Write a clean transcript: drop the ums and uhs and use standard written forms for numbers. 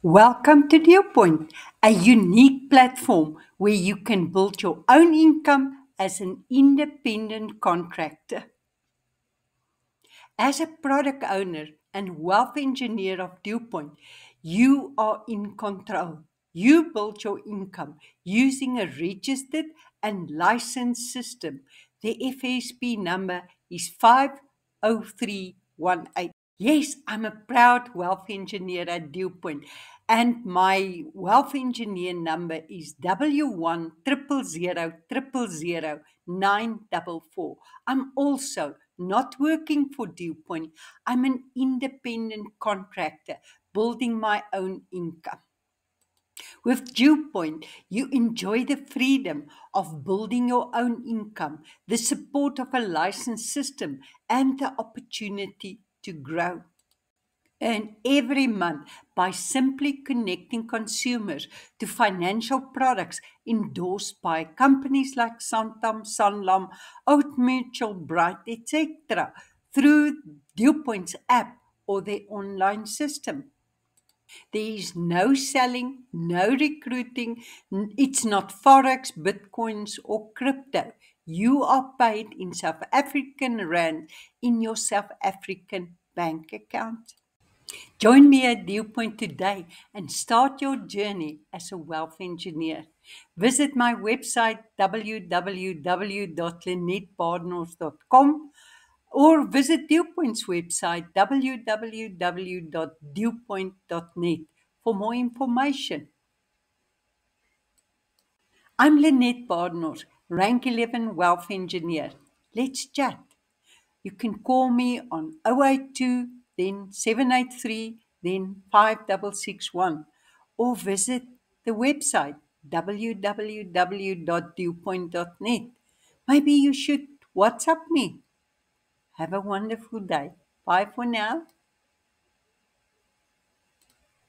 Welcome to Dewpoint, a unique platform where you can build your own income as an independent contractor. As a product owner and wealth engineer of Dewpoint, you are in control. You build your income using a registered and licensed system. The FSP number is 50318. Yes, I'm a proud wealth engineer at Dewpoint, and my wealth engineer number is W1 000 000 944. I'm also not working for Dewpoint. I'm an independent contractor building my own income. With Dewpoint, you enjoy the freedom of building your own income, the support of a licensed system, and the opportunity to grow. Earn every month by simply connecting consumers to financial products endorsed by companies like Santam, Sanlam, Old Mutual, Bright, etc. through Dewpoint's app or their online system. There is no selling, no recruiting. It's not Forex, Bitcoins, or crypto. You are paid in South African Rand in your South African bank account. Join me at Dewpoint today and start your journey as a wealth engineer. Visit my website www.lynettebarnors.com or visit Dewpoint's website www.dewpoint.net for more information. I'm Lynette Barnors, rank 11 wealth engineer. Let's chat. You can call me on 082 then 783 then 5661 or visit the website www.dewpoint.net. Maybe you should WhatsApp me. Have a wonderful day. Bye for now.